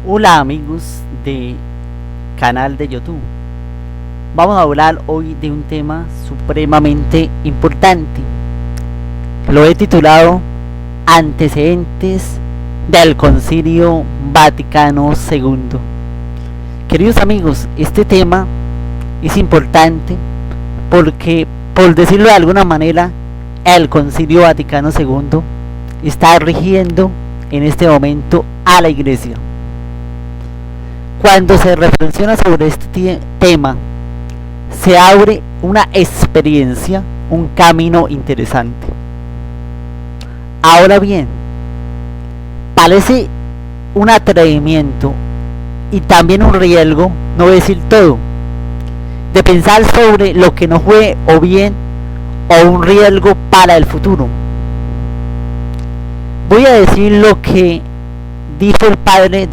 Hola amigos de canal de YouTube. Vamos a hablar hoy de un tema supremamente importante. Lo he titulado Antecedentes del Concilio Vaticano II. Queridos amigos, este tema es importante porque, por decirlo de alguna manera, el Concilio Vaticano II está rigiendo en este momento a la Iglesia. Cuando se reflexiona sobre este tema, se abre una experiencia, un camino interesante. Ahora bien, parece un atrevimiento y también un riesgo, no decir todo, de pensar sobre lo que no fue o bien o un riesgo para el futuro. Voy a decir lo que dijo el padre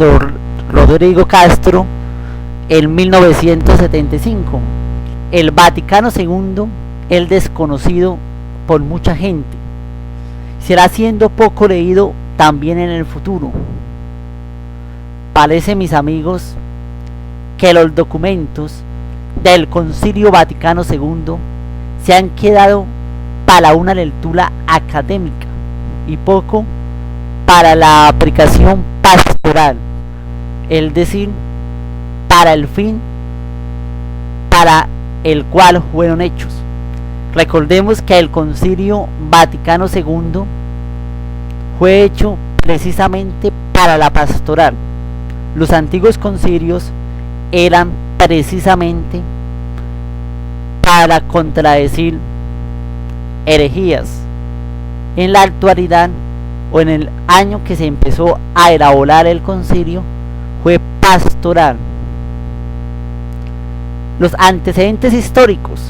Rodrigo Castro en 1975. El Vaticano II, el desconocido por mucha gente, será siendo poco leído también en el futuro. Parece, mis amigos, que los documentos del Concilio Vaticano II se han quedado para una lectura académica y poco para la aplicación pastoral, es decir, para el fin para el cual fueron hechos. Recordemos que el Concilio Vaticano II fue hecho precisamente para la pastoral. Los antiguos concilios eran precisamente para contradecir herejías. En la actualidad, o en el año que se empezó a elaborar el concilio, fue pastoral. Los antecedentes históricos.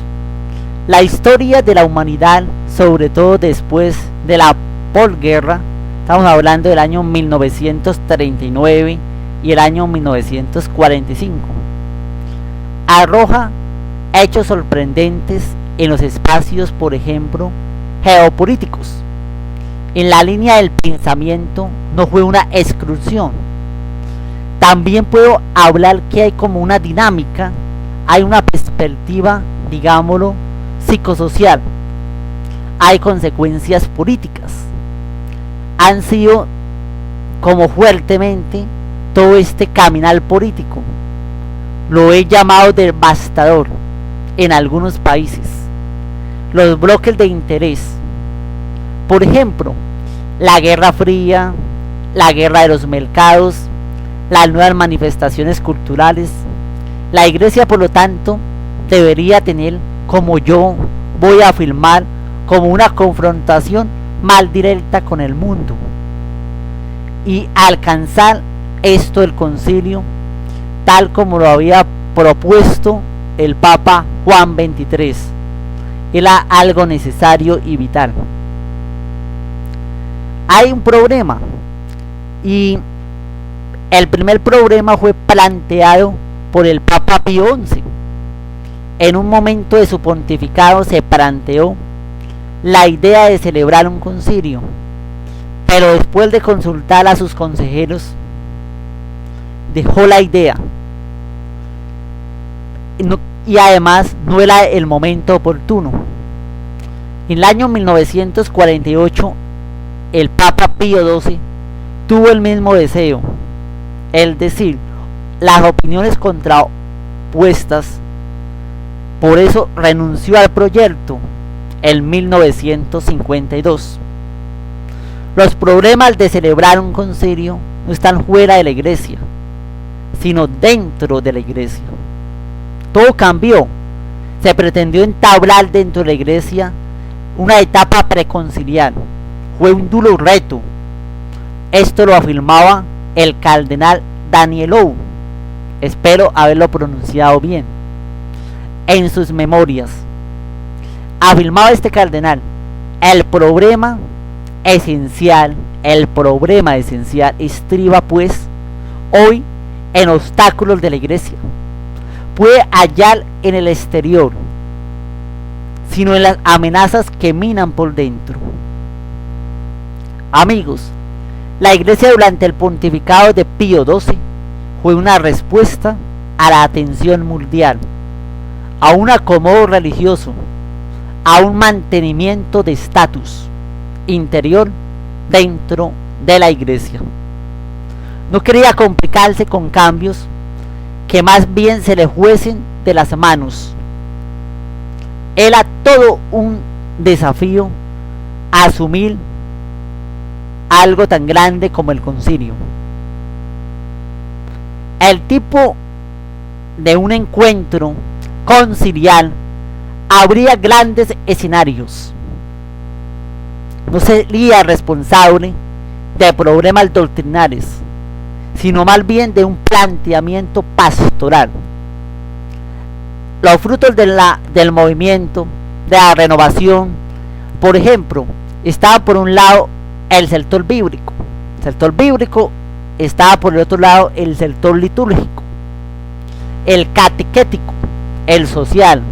La historia de la humanidad, sobre todo después de la posguerra, estamos hablando del año 1939 y el año 1945, arroja hechos sorprendentes en los espacios, por ejemplo, geopolíticos. En la línea del pensamiento no fue una exclusión. También puedo hablar que hay como una dinámica, hay una perspectiva, digámoslo, psicosocial, hay consecuencias políticas. Han sido como fuertemente todo este caminar político. Lo he llamado devastador en algunos países. Los bloques de interés, por ejemplo, la Guerra Fría, la guerra de los mercados, las nuevas manifestaciones culturales. La Iglesia, por lo tanto, debería tener, como yo voy a afirmar, como una confrontación más directa con el mundo y alcanzar esto el concilio tal como lo había propuesto el Papa Juan XXIII. Era algo necesario y vital. Hay un problema, y el primer problema fue planteado por el Papa Pío XI. En un momento de su pontificado se planteó la idea de celebrar un concilio, pero después de consultar a sus consejeros dejó la idea, y además no era el momento oportuno. En el año 1948 el Papa Pío XII tuvo el mismo deseo, es decir, las opiniones contrapuestas. Por eso renunció al proyecto en 1952. Los problemas de celebrar un concilio no están fuera de la Iglesia, sino dentro de la Iglesia. Todo cambió. Se pretendió entablar dentro de la Iglesia una etapa preconciliar. Fue un duro reto. Esto lo afirmaba el cardenal Danielou, espero haberlo pronunciado bien, en sus memorias. Afirmaba este cardenal: el problema esencial estriba pues hoy en obstáculos de la Iglesia. Puede hallar en el exterior, sino en las amenazas que minan por dentro. Amigos, la Iglesia durante el pontificado de Pío XII fue una respuesta a la atención mundial, a un acomodo religioso, a un mantenimiento de estatus interior dentro de la iglesia. No quería complicarse con cambios que más bien se le fuesen de las manos. Era todo un desafío asumir algo tan grande como el concilio. El tipo de un encuentro conciliar habría grandes escenarios. No sería responsable de problemas doctrinales, sino más bien de un planteamiento pastoral. Los frutos del movimiento, de la renovación, por ejemplo, estaba por un lado el sector bíblico. El sector bíblico estaba por el otro lado el sector litúrgico, el catequético, el social,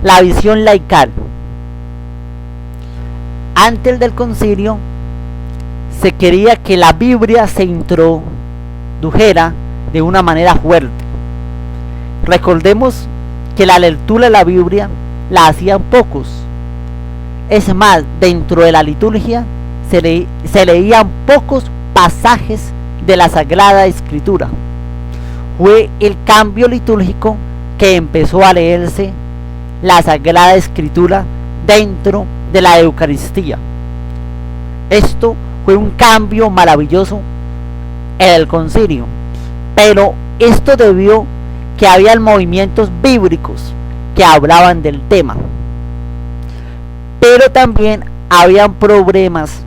la visión laical. Antes del concilio se quería que la Biblia se introdujera de una manera fuerte. Recordemos que la lectura de la Biblia la hacían pocos. Es más, dentro de la liturgia se leían pocos pasajes de la Sagrada Escritura. Fue el cambio litúrgico que empezó a leerse la Sagrada Escritura dentro de la Eucaristía. Esto fue un cambio maravilloso en el concilio, pero esto debió que había movimientos bíblicos que hablaban del tema, pero también habían problemas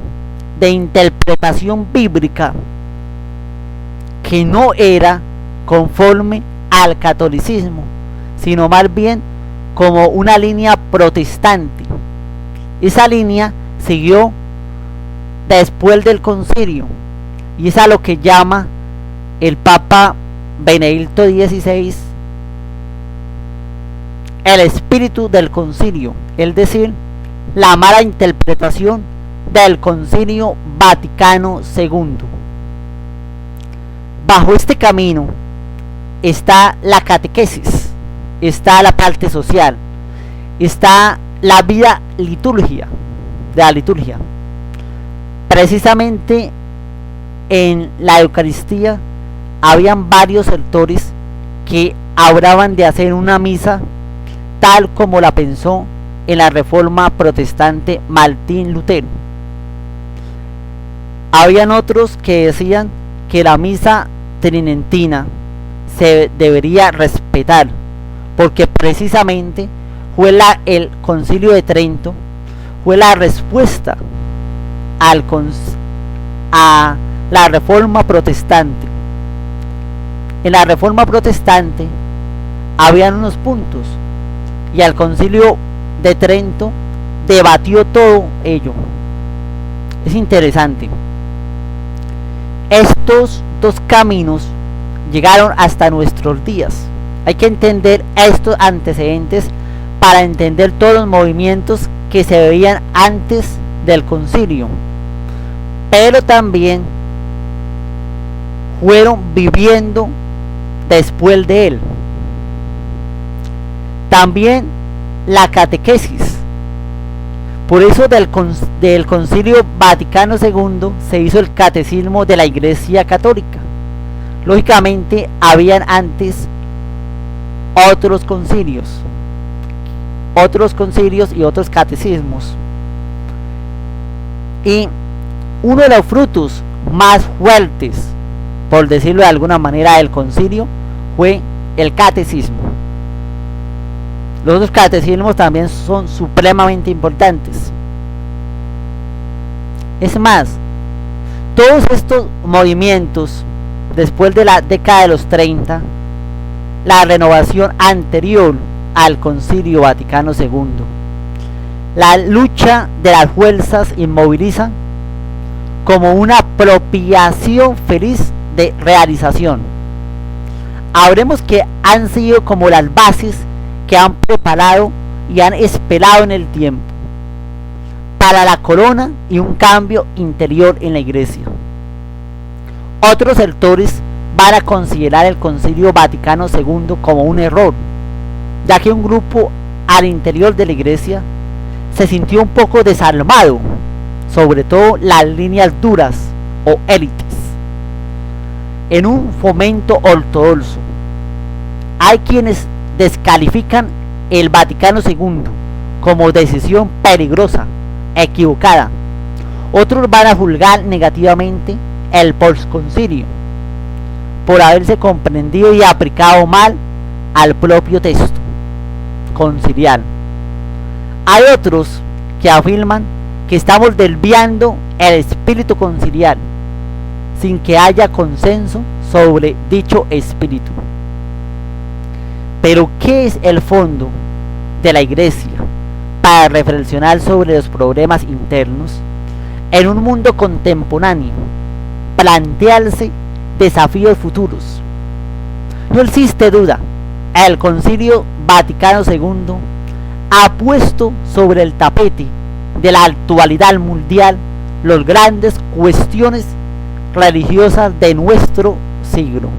de interpretación bíblica que no era conforme al catolicismo, sino más bien como una línea protestante. Esa línea siguió después del concilio y es a lo que llama el Papa Benedicto XVI el espíritu del concilio, es decir, la mala interpretación del Concilio Vaticano II. Bajo este camino está la catequesis, está la parte social, está la vida liturgia, de la liturgia. Precisamente en la Eucaristía habían varios sectores que hablaban de hacer una misa tal como la pensó en la Reforma Protestante Martín Lutero. Habían otros que decían que la misa tridentina se debería respetar, porque precisamente fue el Concilio de Trento, fue la respuesta a la Reforma Protestante. En la Reforma Protestante habían unos puntos y el Concilio de Trento debatió todo ello. Es interesante. Estos dos caminos llegaron hasta nuestros días. Hay que entender estos antecedentes para entender todos los movimientos que se veían antes del concilio, pero también fueron viviendo después de él. También la catequesis. Por eso del Concilio Vaticano II se hizo el Catecismo de la Iglesia Católica. Lógicamente habían antes otros concilios y otros catecismos. Y uno de los frutos más fuertes, por decirlo de alguna manera, del concilio fue el catecismo. Los otros catecismos también son supremamente importantes. Es más, todos estos movimientos después de la década de los 30, la renovación anterior al Concilio Vaticano II, la lucha de las fuerzas inmovilizan como una apropiación feliz de realización. Habremos que han sido como las bases que han preparado y han esperado en el tiempo para la corona y un cambio interior en la iglesia. Otros sectores van a considerar el Concilio Vaticano II como un error, ya que un grupo al interior de la Iglesia se sintió un poco desalmado, sobre todo las líneas duras o élites, en un fomento ortodoxo. Hay quienes descalifican el Vaticano II como decisión peligrosa, equivocada. Otros van a juzgar negativamente el postconcilio por haberse comprendido y aplicado mal al propio texto conciliar. Hay otros que afirman que estamos desviando el espíritu conciliar sin que haya consenso sobre dicho espíritu. Pero ¿qué es el fondo de la Iglesia para reflexionar sobre los problemas internos en un mundo contemporáneo? Plantearse desafíos futuros. No existe duda, el Concilio Vaticano II ha puesto sobre el tapete de la actualidad mundial las grandes cuestiones religiosas de nuestro siglo.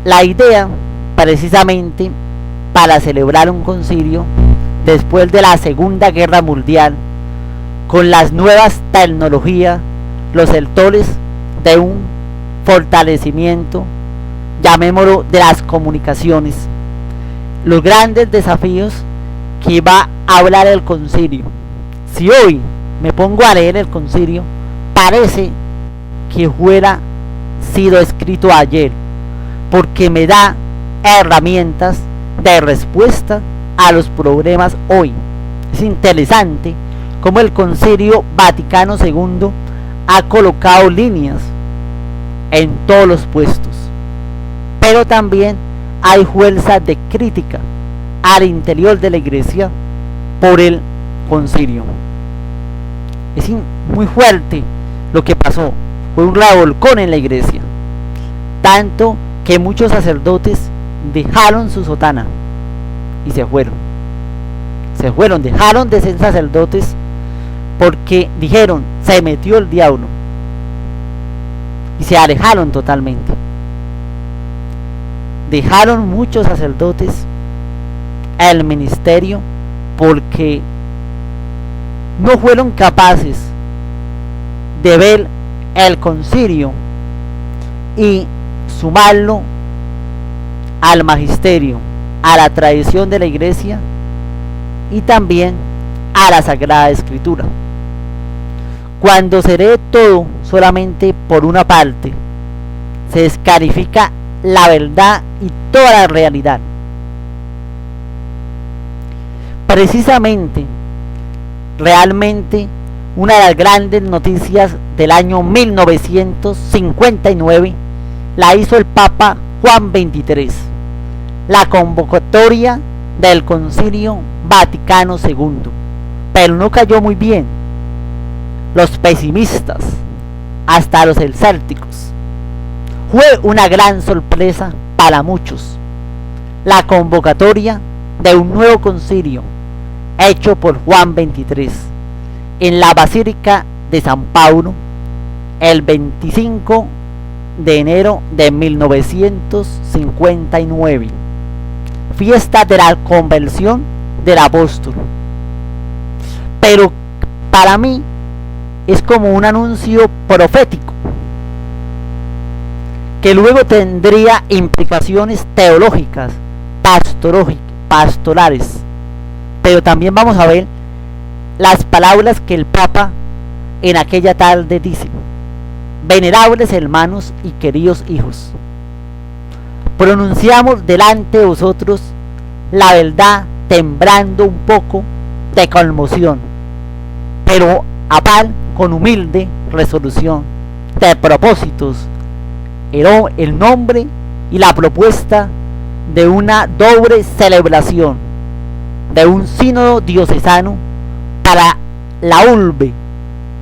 La idea, precisamente, para celebrar un concilio después de la Segunda Guerra Mundial, con las nuevas tecnologías, los sectores de un fortalecimiento, llamémoslo, de las comunicaciones, los grandes desafíos que va a hablar el concilio. Si hoy me pongo a leer el concilio, parece que fuera sido escrito ayer, porque me da herramientas de respuesta a los problemas hoy. Es interesante cómo el Concilio Vaticano II ha colocado líneas en todos los puestos, pero también hay fuerzas de crítica al interior de la Iglesia por el concilio. Es muy fuerte lo que pasó, fue un revolcón en la Iglesia, tanto que muchos sacerdotes dejaron su sotana y se fueron, dejaron de ser sacerdotes porque dijeron, se metió el diablo, y se alejaron totalmente. Dejaron muchos sacerdotes el ministerio porque no fueron capaces de ver el concilio y sumarlo al magisterio, a la tradición de la Iglesia y también a la Sagrada Escritura. Cuando se lee todo solamente por una parte, se descalifica la verdad y toda la realidad. Precisamente, realmente, una de las grandes noticias del año 1959 la hizo el Papa Juan XXIII, la convocatoria del Concilio Vaticano II, pero no cayó muy bien. Los pesimistas, hasta los escépticos. Fue una gran sorpresa para muchos la convocatoria de un nuevo concilio hecho por Juan XXIII en la Basílica de San Pablo el 25 de enero de 1959, fiesta de la conversión del apóstol. Pero para mí es como un anuncio profético que luego tendría implicaciones teológicas, pastorales. Pero también vamos a ver las palabras que el Papa en aquella tarde dice: venerables hermanos y queridos hijos, pronunciamos delante de vosotros la verdad temblando un poco de conmoción, pero a par con humilde resolución de propósitos, el nombre y la propuesta de una doble celebración de un sínodo diocesano para la urbe,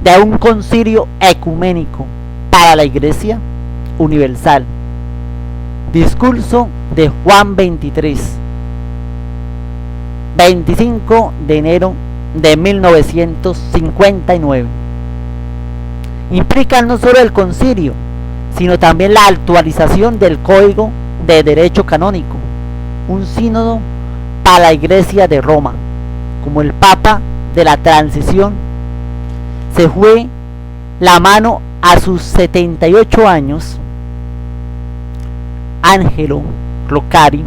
de un concilio ecuménico para la Iglesia universal. Discurso de Juan XXIII, 25 de enero de 1959. Implica no solo el concilio, sino también la actualización del Código de Derecho Canónico, un sínodo para la Iglesia de Roma. Como el Papa de la Transición, se fue la mano a sus 78 años, Angelo Roncari.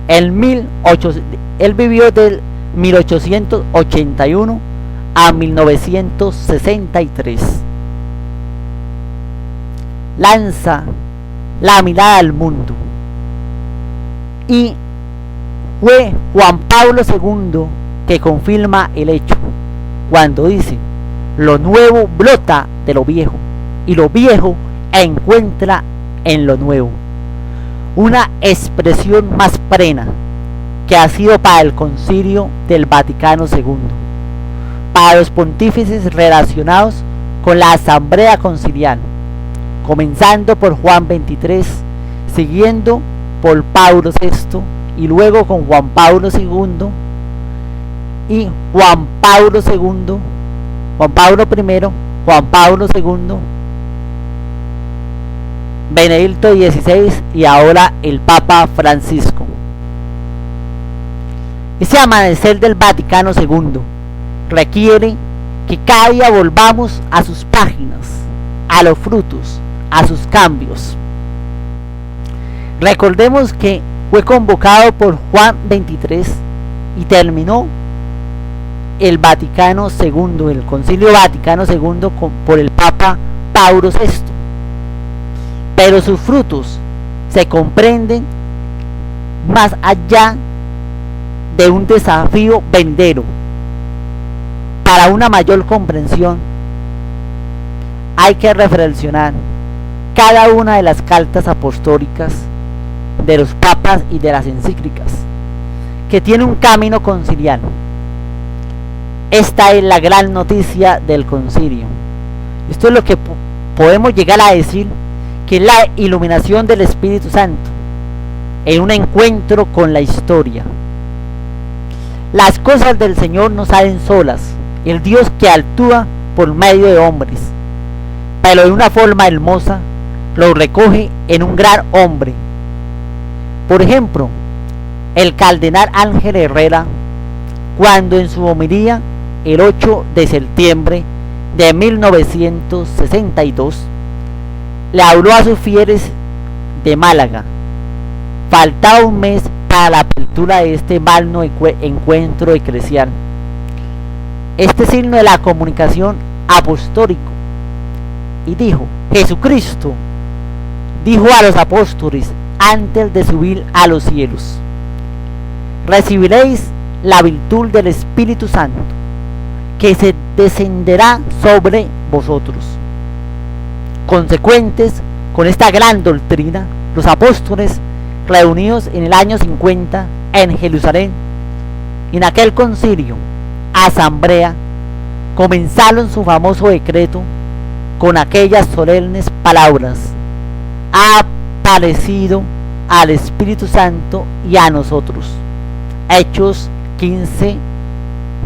Él vivió del 1881 a 1963. Lanza la mirada al mundo y fue Juan Pablo II que confirma el hecho cuando dice: lo nuevo brota de lo viejo y lo viejo encuentra en lo nuevo. Una expresión más plena que ha sido para el Concilio del Vaticano II, para los pontífices relacionados con la Asamblea Conciliar, comenzando por Juan XXIII, siguiendo por Pablo VI y luego con Juan Pablo II y Juan Pablo I, Juan Pablo II, Benedicto XVI y ahora el Papa Francisco. Ese amanecer del Vaticano II requiere que cada día volvamos a sus páginas, a los frutos, a sus cambios. Recordemos que fue convocado por Juan XXIII y terminó el Vaticano II, el Concilio Vaticano II, por el Papa Pablo VI. Pero sus frutos se comprenden más allá de un desafío venidero. Para una mayor comprensión hay que reflexionar cada una de las cartas apostólicas de los papas y de las encíclicas, que tiene un camino conciliar. Esta es la gran noticia del concilio. Esto es lo que podemos llegar a decir que es la iluminación del Espíritu Santo en un encuentro con la historia. Las cosas del Señor no salen solas, el Dios que actúa por medio de hombres, pero de una forma hermosa lo recoge en un gran hombre. Por ejemplo, el cardenal Ángel Herrera, cuando en su homilía el 8 de septiembre de 1962 le habló a sus fieles de Málaga, faltaba un mes para la apertura de este magno encuentro eclesial, este signo de la comunicación apostólico, y dijo: Jesucristo dijo a los apóstoles antes de subir a los cielos: recibiréis la virtud del Espíritu Santo, que se descenderá sobre vosotros. Consecuentes con esta gran doctrina, los apóstoles, reunidos en el año 50 en Jerusalén, en aquel concilio, asamblea, comenzaron su famoso decreto con aquellas solemnes palabras: ha aparecido al Espíritu Santo y a nosotros. Hechos 15,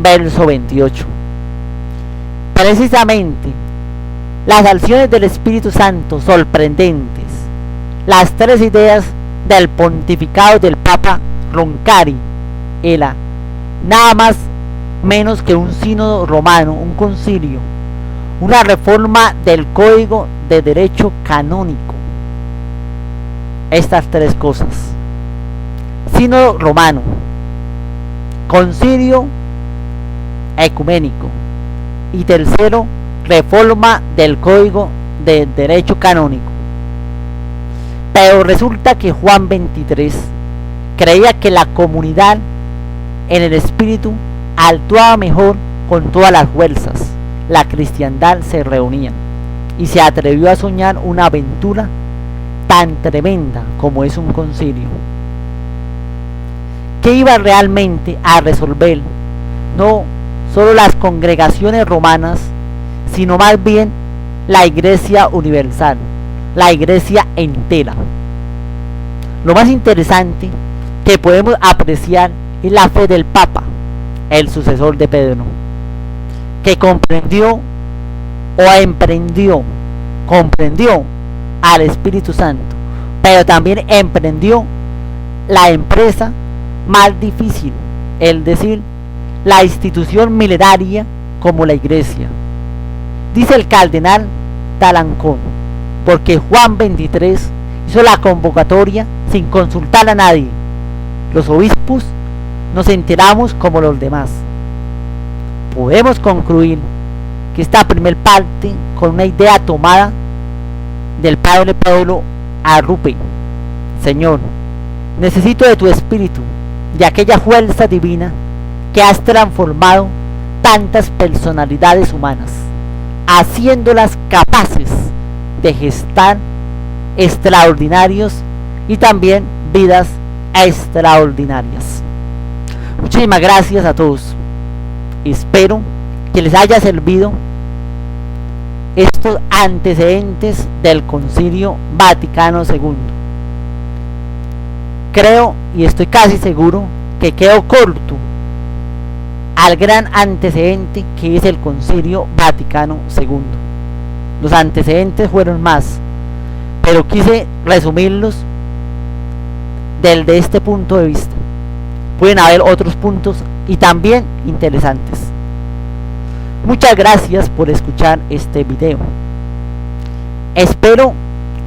verso 28. Precisamente las acciones del Espíritu Santo sorprendentes, las tres ideas del pontificado del Papa Roncari, era nada más menos que un sínodo romano, un concilio, una reforma del Código de Derecho Canónico. Estas tres cosas: sínodo romano, concilio ecuménico y tercero, reforma del Código de Derecho Canónico. Pero resulta que Juan XXIII creía que la comunidad en el Espíritu actuaba mejor con todas las fuerzas. La cristiandad se reunía y se atrevió a soñar una aventura tan tremenda como es un concilio, que iba realmente a resolver no solo las congregaciones romanas, sino más bien la Iglesia universal, la Iglesia entera. Lo más interesante que podemos apreciar es la fe del Papa, el sucesor de Pedro, que comprendió al Espíritu Santo, pero también emprendió la empresa más difícil, es decir, la institución milenaria como la Iglesia. Dice el cardenal Talancón, porque Juan 23 hizo la convocatoria sin consultar a nadie. Los obispos nos enteramos como los demás. Podemos concluir que esta primer parte con una idea tomada del Padre Pablo Arrupe. Señor, necesito de tu Espíritu, de aquella fuerza divina que has transformado tantas personalidades humanas, haciéndolas capaces de gestar extraordinarios y también vidas extraordinarias. Muchísimas gracias a todos. Espero que les haya servido estos antecedentes del Concilio Vaticano II. Creo y estoy casi seguro que quedo corto al gran antecedente que es el Concilio Vaticano II. Los antecedentes fueron más, pero quise resumirlos desde este punto de vista. Pueden haber otros puntos y también interesantes. Muchas gracias por escuchar este video. Espero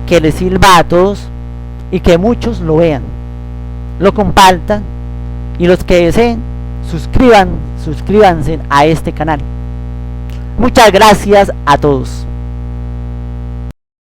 que les sirva a todos y que muchos lo vean, lo compartan y los que deseen suscríbanse a este canal. Muchas gracias a todos.